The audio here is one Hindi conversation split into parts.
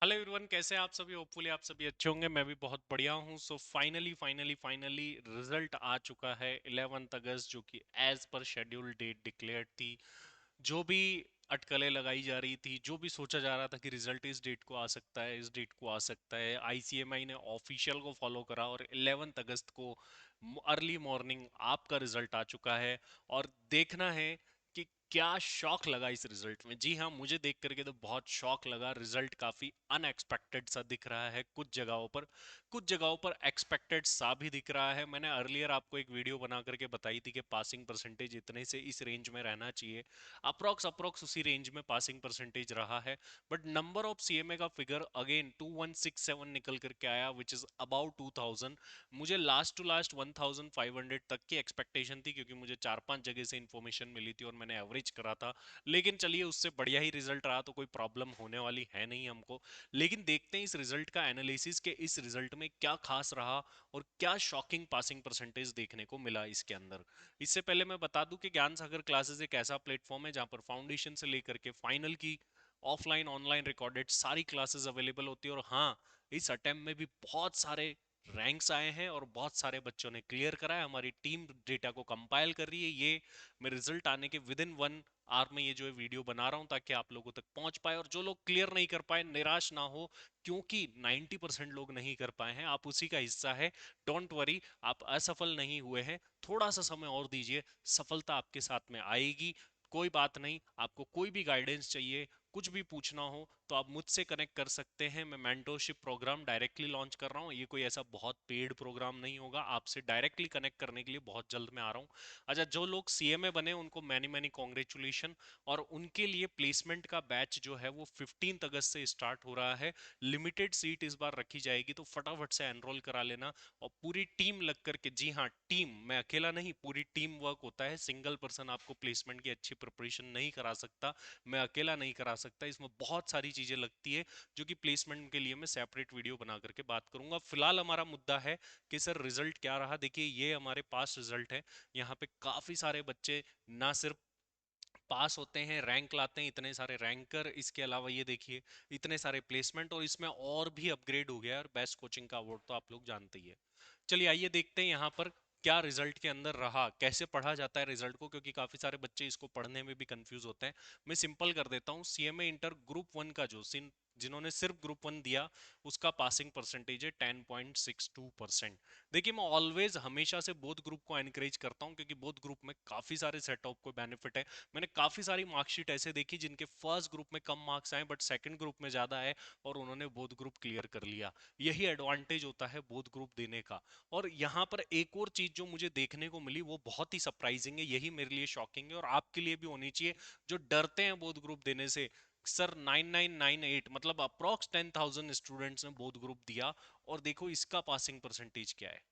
हेलो एवरीवन, कैसे हैं आप सभी। होपफुली आप सभी अच्छे होंगे। मैं भी बहुत बढ़िया हूं। सो फाइनली रिजल्ट आ चुका है 11 अगस्त, जो कि as per schedule date declared थी। जो भी अटकलें लगाई जा रही थी, जो भी सोचा जा रहा था कि रिजल्ट इस डेट को आ सकता है, इस डेट को आ सकता है, आईसीएमआई ने ऑफिशियल को फॉलो करा और 11 अगस्त को अर्ली मॉर्निंग आपका रिजल्ट आ चुका है। और देखना है कि क्या शॉक लगा इस रिजल्ट में। जी हाँ, मुझे देख करके तो बहुत शॉक लगा। रिजल्ट काफी अनएक्सपेक्टेड सा दिख रहा है कुछ जगहों पर एक्सपेक्टेड सा भी दिख रहा है। मैंने अर्लियर आपको एक वीडियो बना करके बताई थी कि पासिंग परसेंटेज इतने से इस रेंज में रहना चाहिए। अप्रोक्स अप्रोक्स उसी रेंज में पासिंग परसेंटेज रहा है। बट नंबर ऑफ सीएमए का फिगर अगेन 2167 निकल करके आया, विच इज अबाउट 2000। मुझे लास्ट टू लास्ट 1500 तक की एक्सपेक्टेशन थी, क्योंकि मुझे 4-5 जगह से इंफॉर्मेशन मिली थी और मैंने एवरेज करा था। लेकिन चलिए, उससे बढ़िया ही रिजल्ट रहा तो कोई प्रॉब्लम होने वाली है नहीं हमको। लेकिन देखते हैं इस रिजल्ट का एनालिसिस के इस रिजल्ट में क्या खास रहा और क्या शॉकिंग पासिंग परसेंटेज देखने को मिला इसके अंदर। इससे पहले मैं बता दूं कि ज्ञान सागर क्लासेस एक ऐसा प्लेटफॉर्म है जहां पर फाउंडेशन से लेकर के फाइनल की ऑफलाइन ऑनलाइन रिकॉर्डेड सारी क्लासेस अवेलेबल होती है। और हाँ, इस अटेम्प्ट में भी बहुत सारे रैंक्स आए हैं और बहुत सारे बच्चों ने क्लियर करा है। हमारी टीम डेटा को कंपाइल कर रही है। ये मैं रिजल्ट आने के विद इन 1 आवर में ये जो है वीडियो बना रहा हूं, ताकि आप लोगों तक पहुंच पाए। और जो लोग क्लियर नहीं कर पाए, निराश ना हो, क्योंकि 90% लोग नहीं कर पाए हैं। आप उसी का हिस्सा है। डोंट वरी, आप असफल नहीं हुए हैं। थोड़ा सा समय और दीजिए, सफलता आपके साथ में आएगी। कोई बात नहीं, आपको कोई भी गाइडेंस चाहिए, कुछ भी पूछना हो तो आप मुझसे कनेक्ट कर सकते हैं। मैं मेंटोरशिप प्रोग्राम डायरेक्टली लॉन्च कर रहा हूँ। ये कोई ऐसा बहुत पेड प्रोग्राम नहीं होगा। आपसे डायरेक्टली कनेक्ट करने के लिए बहुत जल्द मैं आ रहा हूँ। अच्छा, जो लोग सीएमए बने उनको मैनी मैनी कॉन्ग्रेचुलेशन। और उनके लिए प्लेसमेंट का बैच जो है वो 15 अगस्त से स्टार्ट हो रहा है। लिमिटेड सीट इस बार रखी जाएगी, तो फटाफट से एनरोल करा लेना। और पूरी टीम लग करके, जी हाँ टीम, मैं अकेला नहीं, पूरी टीम वर्क होता है। सिंगल पर्सन आपको प्लेसमेंट की अच्छी प्रिपरेशन नहीं करा सकता। मैं अकेला नहीं करा सकता। इसमें बहुत सारी चीजें लगती है, जो कि प्लेसमेंट के लिए मैं सेपरेट वीडियो बना करके बात करूंगा। फिलहाल हमारा मुद्दा है कि सर रिजल्ट क्या रहा। देखिए, ये हमारे पास रिजल्ट है। यहाँ पे काफी सारे बच्चे ना सिर्फ पास होते हैं, रैंक लाते हैं, इतने सारे रैंकर, इसके अलावा ये देखिए इतने सारे प्लेसमेंट, और इसमें और भी अपग्रेड हो गया है। और बेस्ट कोचिंग का अवार्ड तो आप लोग जानते ही है। चलिए आइए देखते हैं यहाँ पर क्या रिजल्ट के अंदर रहा, कैसे पढ़ा जाता है रिजल्ट को, क्योंकि काफी सारे बच्चे इसको पढ़ने में भी कंफ्यूज होते हैं। मैं सिंपल कर देता हूँ। सीएमए इंटर ग्रुप 1 का जो जिन्होंने सिर्फ ग्रुप 1 दिया, उसका पासिंग परसेंटेज है 10.62%। देखिए, मैं ऑलवेज हमेशा से बोथ ग्रुप को एनकरेज करता हूं, क्योंकि बोथ ग्रुप में काफी सारे सेट ऑफ को बेनिफिट है। मैंने काफी सारी मार्कशीट ऐसे देखी जिनके फर्स्ट ग्रुप में कम मार्क्स आए बट सेकंड ग्रुप में ज्यादा आए, और उन्होंने बोथ ग्रुप क्लियर कर लिया। यही एडवांटेज होता है बोथ ग्रुप देने का। और यहाँ पर एक और चीज जो मुझे देखने को मिली, वो बहुत ही सरप्राइजिंग है, यही मेरे लिए शॉकिंग है और आपके लिए भी होनी चाहिए, जो डरते हैं बोथ ग्रुप देने से। सर 9998, मतलब अप्रोक्स 10,000 स्टूडेंट्स ने बोथ ग्रुप दिया। और देखो इसका पासिंग परसेंटेज क्या है,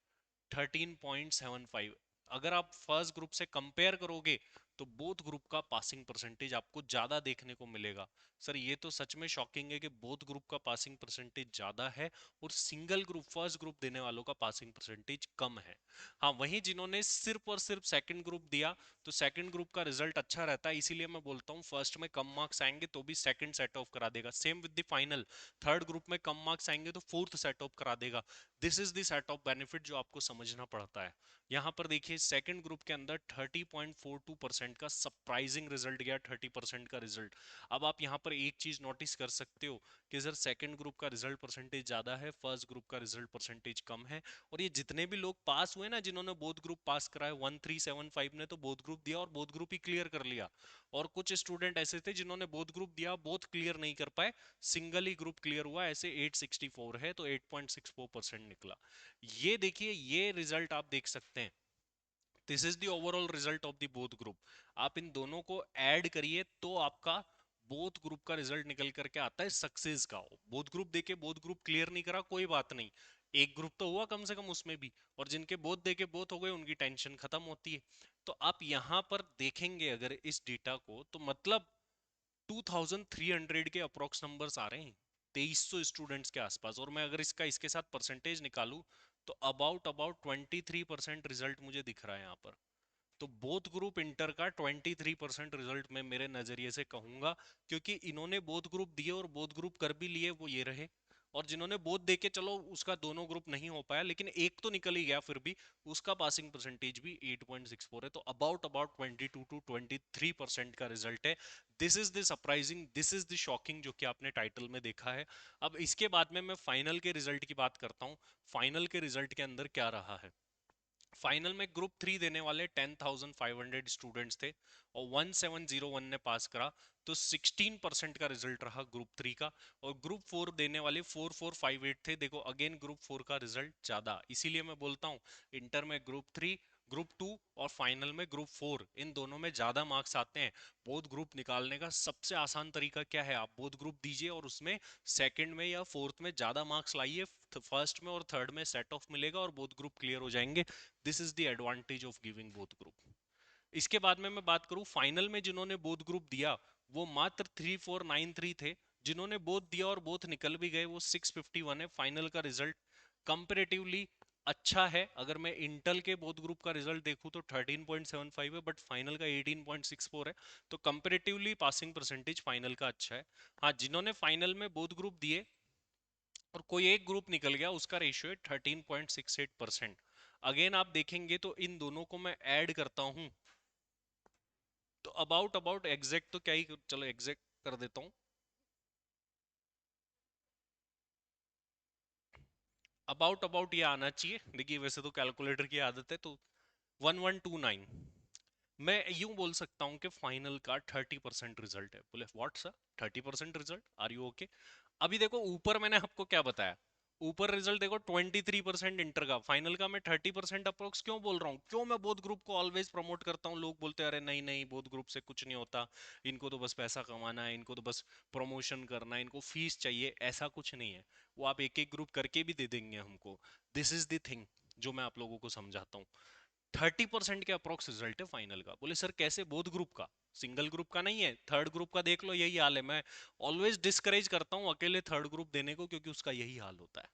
13.75। अगर आप फर्स्ट ग्रुप से कंपेयर करोगे तो बोथ ग्रुप का पासिंग परसेंटेज आपको ज्यादा देखने को मिलेगा। सर ये तो सच में शॉकिंग है कि बोथ ग्रुप का पासिंग परसेंटेज ज्यादा है और सिंगल ग्रुप फर्स्ट ग्रुप देने वालों का पासिंग परसेंटेज कम है। हाँ, वहीं जिन्होंने सिर्फ और सिर्फ सेकंड ग्रुप दिया, तो सेकंड ग्रुप का रिजल्ट अच्छा रहता है। इसीलिए मैं बोलता हूँ फर्स्ट में कम मार्क्स आएंगे तो भी सेकंड सेट ऑफ करा देगा। Same with the final, third group में कम मार्क्स आएंगे तो फोर्थ सेट ऑफ करा देगा। This is the set of benefit जो आपको समझना पड़ता है। यहाँ पर देखिए, सेकंड ग्रुप के अंदर 30.42% का सरप्राइजिंग रिजल्ट गया, 30% का रिजल्ट। अब आप यहाँ पर एक चीज नोटिस कर सकते हो कि सर सेकंड ग्रुप का रिजल्ट परसेंटेज ज्यादा है, फर्स्ट ग्रुप का रिजल्ट परसेंटेज कम है। और ये जितने भी लोग पास हुए ना, जिन्होंने बोथ ग्रुप पास कराए, 1375 ने तो बोथ ग्रुप दिया और बोथ ग्रुप ही क्लियर कर लिया। और कुछ स्टूडेंट ऐसे थे जिन्होंने बोथ ग्रुप दिया, बोथ क्लियर नहीं कर पाए, सिंगल ही ग्रुप क्लियर हुआ। ऐसे 864 है तो 8.64% निकला। ये देखिए, ये रिजल्ट आप देख सकते हैं। This is the overall result of the both group. आप इन दोनों को ऐड करिए तो आपका बोथ ग्रुप का रिजल्ट निकल करके आता है सक्सेस का। बोथ ग्रुप देके बोथ ग्रुप क्लियर नहीं करा, कोई बात नहीं, एक ग्रुप तो हुआ कम से कम उसमें भी। और जिनके बोथ देके बोथ हो गए, उनकी टेंशन खत्म होती है। तो आप यहां पर देखेंगे अगर इस डेटा को, तो मतलब 2300 के अप्रोक्स नंबर्स आ रहे हैं 2300 स्टूडेंट्स के आसपास। और मैं अगर इसका इसके साथ परसेंटेज निकालूं, तो अबाउट अबाउट 23% रिजल्ट मुझे दिख रहा है यहाँ पर। तो बोथ ग्रुप इंटर का 23% रिजल्ट मैं मेरे नजरिए से कहूंगा, क्योंकि इन्होंने बोथ ग्रुप दिए और बोथ ग्रुप कर भी लिए, वो ये रहे। और जिन्होंने बोथ देके, चलो उसका दोनों ग्रुप नहीं हो पाया लेकिन एक तो निकल ही गया, फिर भी उसका पासिंग परसेंटेज भी 8.64 है। तो अबाउट अबाउट 22 to 23% का रिजल्ट है। This is the surprising, this is the shocking, जो कि आपने टाइटल में देखा है। अब इसके बाद में मैं फाइनल के रिजल्ट की बात करता हूँ। फाइनल के रिजल्ट के अंदर क्या रहा है। फाइनल में ग्रुप 3 देने वाले 10,500 स्टूडेंट्स थे और 1701 ने पास करा, तो 16% का रिजल्ट रहा ग्रुप 3 का। और ग्रुप 4 देने वाले 4458 थे। देखो अगेन ग्रुप 4 का रिजल्ट ज्यादा, इसीलिए मैं बोलता हूँ इंटर में ग्रुप 3, ग्रुप 2 और फाइनल में ग्रुप 4, इन दोनों में ज्यादा मार्क्स आते हैं। बोथ ग्रुप निकालने का सबसे आसान तरीका क्या है, आप बोथ ग्रुप दीजिए और उसमें सेकंड में या फोर्थ में ज्यादा मार्क्स लाइए, फर्स्ट में और थर्ड में सेट ऑफ मिलेगा और बोथ ग्रुप क्लियर हो जाएंगे। This is the advantage of giving both group. इसके बाद में मैं बात करूं फाइनल में जिन्होंने बोथ ग्रुप दिया, वो मात्र 3493 थे। जिन्होंने बोथ दिया और बोथ निकल भी गए वो 651 है। फाइनल का रिजल्ट कंपेरेटिवली अच्छा है। अगर मैं इंटर के बोथ ग्रुप का रिजल्ट देखूं तो 13.75 है, बट फाइनल का 18.64 है। तो कंपेरेटिवली पासिंग परसेंटेज फाइनल का अच्छा है। हाँ, जिन्होंने फाइनल में बोथ ग्रुप दिए और कोई एक ग्रुप निकल गया, उसका रेशियो है 13.68%। अगेन आप देखेंगे तो इन दोनों को मैं ऐड करता हूं तो अबाउट अबाउट एग्जैक्ट तो क्या ही, चलो एग्जैक्ट कर देता हूं। अबाउट अबाउट ये आना चाहिए, देखिए वैसे तो कैलकुलेटर की आदत है, तो 1129। मैं यूं बोल सकता हूं कि फाइनल का 30% रिजल्ट है। बोले what sir, 30% result, are you okay? अभी देखो ऊपर मैंने आपको क्या बताया, ऊपर रिजल्ट देखो 23% इंटर का, फाइनल का मैं 30% अप्रोक्स क्यों बोल रहा हूँ, क्यों मैं बोथ ग्रुप को ऑलवेज प्रमोट करता हूँ। लोग बोलते हैं अरे नहीं नहीं, बोथ ग्रुप से कुछ नहीं होता, इनको तो बस पैसा कमाना है, इनको तो बस प्रमोशन करना है, इनको फीस चाहिए। ऐसा कुछ नहीं है, वो आप एक एक ग्रुप करके भी दे देंगे हमको। दिस इज द थिंग जो मैं आप लोगों को समझाता हूँ। 30% के अप्रोक्स रिजल्ट है फाइनल का। बोले सर कैसे, बोथ ग्रुप का, सिंगल ग्रुप का नहीं है? थर्ड ग्रुप का देख लो, यही हाल है। मैं ऑलवेज डिस्करेज करता हूं अकेले थर्ड ग्रुप देने को, क्योंकि उसका यही हाल होता है।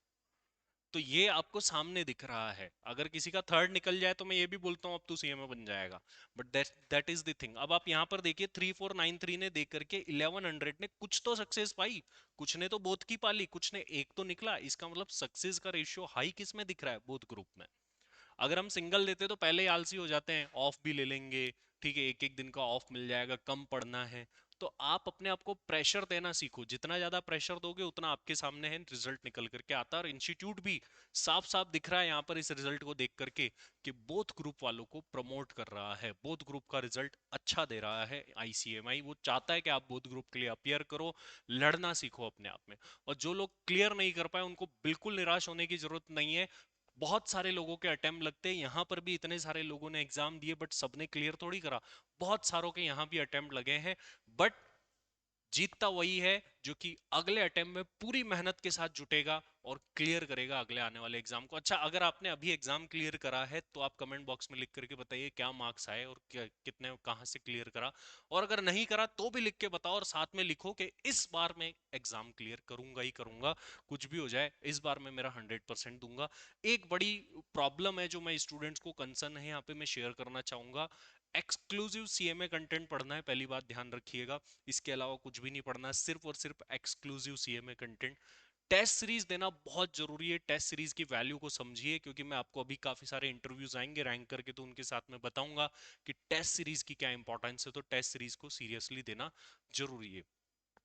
तो ये आपको सामने दिख रहा है, अगर किसी का थर्ड निकल जाए तो मैं ये भी बोलता हूँ अब तू सीएमए बन जाएगा। But that is the thing. अब आप यहाँ पर देखिए 3493 ने देख करके 1100 ने कुछ तो सक्सेस पाई, कुछ ने तो बोथ की पाली, कुछ ने एक तो निकला। इसका मतलब सक्सेस का रेशियो हाई किस में दिख रहा है, बोथ ग्रुप में। अगर हम सिंगल देते तो पहले ही आलसी हो जाते हैं, ऑफ भी ले लेंगे, ठीक है, एक एक दिन का ऑफ मिल जाएगा, कम पढ़ना है। तो आप अपने आप को प्रेशर देना सीखो, जितना ज्यादा प्रेशर दोगे उतना आपके सामने है रिजल्ट निकल करके आता है। और इंस्टीट्यूट भी साफ साफ दिख रहा है यहाँ पर इस रिजल्ट को देख करके कि बोथ ग्रुप वालों को प्रमोट कर रहा है, बोथ ग्रुप का रिजल्ट अच्छा दे रहा है आईसीएमआई। वो चाहता है कि आप बोथ ग्रुप के लिए अपियर करो, लड़ना सीखो अपने आप में। और जो लोग क्लियर नहीं कर पाए उनको बिल्कुल निराश होने की जरूरत नहीं है। बहुत सारे लोगों के अटेम्प्ट लगते हैं, यहाँ पर भी इतने सारे लोगों ने एग्जाम दिए बट सबने क्लियर थोड़ी करा। बहुत सारों के यहाँ भी अटेम्प्ट लगे हैं, बट जीतता वही है जो कि अगले अटेम्प्ट में पूरी मेहनत के साथ जुटेगा और क्लियर करेगा अगले आने वाले एग्जाम को। अच्छा, अगर आपने अभी एग्जाम क्लियर करा है तो आप कमेंट बॉक्स में लिख करके बताइए क्या मार्क्स आए और कितने कहाँ से क्लियर करा। और अगर नहीं करा तो भी लिख के बताओ, और साथ में लिखो कि इस बार मैं एग्जाम क्लियर करूंगा ही करूंगा, कुछ भी हो जाए इस बार मैं मेरा 100% दूंगा। एक बड़ी प्रॉब्लम है जो मैं स्टूडेंट्स को कंसर्न है यहाँ पे मैं शेयर करना चाहूंगा। एक्सक्लूसिव सीएमए कंटेंट पढ़ना है, पहली बात ध्यान रखिएगा। इसके अलावा कुछ भी नहीं पढ़ना, सिर्फ और सिर्फ exclusive CMA content. Test series देना बहुत जरूरी है, टेस्ट सीरीज की वैल्यू को समझिए, क्योंकि मैं आपको अभी काफी सारे इंटरव्यूज आएंगे रैंक करके, तो उनके साथ में बताऊंगा कि टेस्ट सीरीज की क्या इंपॉर्टेंस है। तो टेस्ट सीरीज को सीरियसली देना जरूरी है।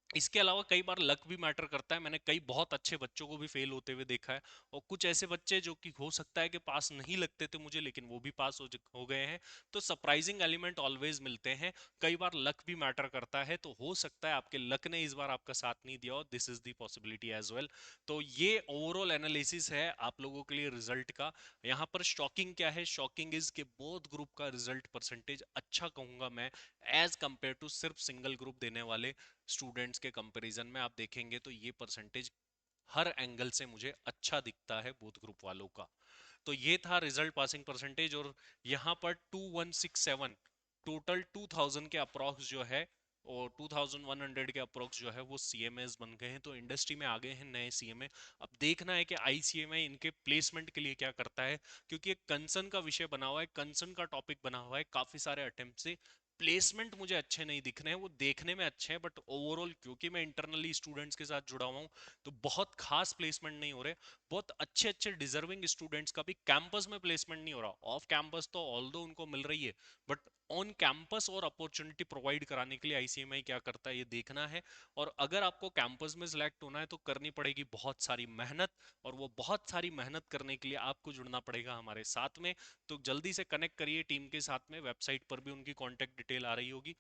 इसके अलावा कई बार लक भी मैटर करता है। मैंने कई बहुत अच्छे बच्चों को भी फेल होते हुए देखा है, और कुछ ऐसे बच्चे जो कि हो सकता है कि पास नहीं लगते थे मुझे, लेकिन वो भी पास हो गए हैं। तो सरप्राइजिंग एलिमेंट ऑलवेज मिलते हैं। कई बार लक भी मैटर करता है, तो हो सकता है आपके लक ने इस बार आपका साथ नहीं दिया, और this is the possibility as well. तो ये ओवरऑल एनालिसिस है आप लोगों के लिए रिजल्ट का। यहाँ पर शॉकिंग क्या है, शॉकिंग इज के बोथ ग्रुप का रिजल्ट परसेंटेज अच्छा कहूंगा मैं, एज कंपेयर टू सिर्फ सिंगल ग्रुप देने वाले स्टूडेंट्स के कंपैरिजन में। आप देखेंगे तो ये परसेंटेज हर एंगल से मुझे अच्छा दिखता है बोथ ग्रुप वालों का। तो ये था रिजल्ट पासिंग परसेंटेज। और यहाँ पर 2167 टोटल 2000 के अप्रॉक्स जो है और 2100 के अप्रोक्स जो है वो सीएमएस बन गए हैं, तो इंडस्ट्री में आ गए हैं नए सीएमए। अब देखना है कि आईसीएमआई इनके प्लेसमेंट के लिए क्या करता है, क्योंकि एक कंसर्न का विषय बना हुआ है, कंसर्न का टॉपिक बना हुआ है काफी सारे अटेम्प्ट से। प्लेसमेंट मुझे अच्छे नहीं दिख रहे हैं, वो देखने में अच्छे हैं बट ओवरऑल क्योंकि मैं इंटरनली स्टूडेंट्स के साथ जुड़ा हुआ हूँ तो बहुत खास प्लेसमेंट नहीं हो रहे। बहुत अच्छे अच्छे डिजर्विंग स्टूडेंट्स का भी कैंपस में प्लेसमेंट नहीं हो रहा, ऑफ कैंपस तो ऑल्दो उनको मिल रही है, बट ऑन कैंपस और अपॉर्चुनिटी प्रोवाइड कराने के लिए आईसीएमआई क्या करता है ये देखना है। और अगर आपको कैंपस में सिलेक्ट होना है तो करनी पड़ेगी बहुत सारी मेहनत, और वो बहुत सारी मेहनत करने के लिए आपको जुड़ना पड़ेगा हमारे साथ में। तो जल्दी से कनेक्ट करिए टीम के साथ में, वेबसाइट पर भी उनकी कॉन्टेक्ट डिटेल आ रही होगी।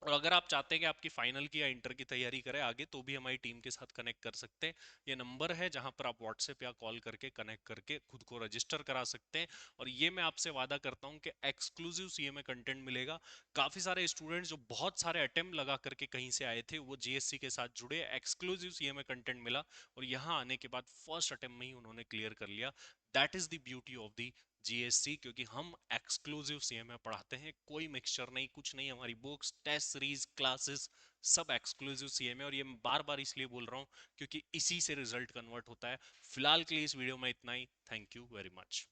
और अगर आप चाहते हैं कि आपकी फाइनल की या इंटर की तैयारी करें आगे, तो भी हमारी टीम के साथ कनेक्ट कर सकते हैं। ये नंबर है जहां पर आप व्हाट्सएप या कॉल करके कनेक्ट करके खुद को रजिस्टर करा सकते हैं। और ये मैं आपसे वादा करता हूं कि एक्सक्लूसिव सीएमए कंटेंट मिलेगा। काफी सारे स्टूडेंट्स जो बहुत सारे अटेम्प्ट लगा करके कहीं से आए थे वो जीएससी के साथ जुड़े, एक्सक्लूसिव सीएमए कंटेंट मिला, और यहाँ आने के बाद फर्स्ट अटेम्प्ट में ही उन्होंने क्लियर कर लिया। That is the beauty of the GSC, क्योंकि हम एक्सक्लूसिव सीएमए पढ़ाते हैं, कोई मिक्सचर नहीं, कुछ नहीं, हमारी बुक्स, टेस्ट सीरीज, क्लासेस सब एक्सक्लूसिव सीएमए। और ये मैं बार बार इसलिए बोल रहा हूँ क्योंकि इसी से रिजल्ट कन्वर्ट होता है। फिलहाल के लिए इस वीडियो में इतना ही। Thank you very much.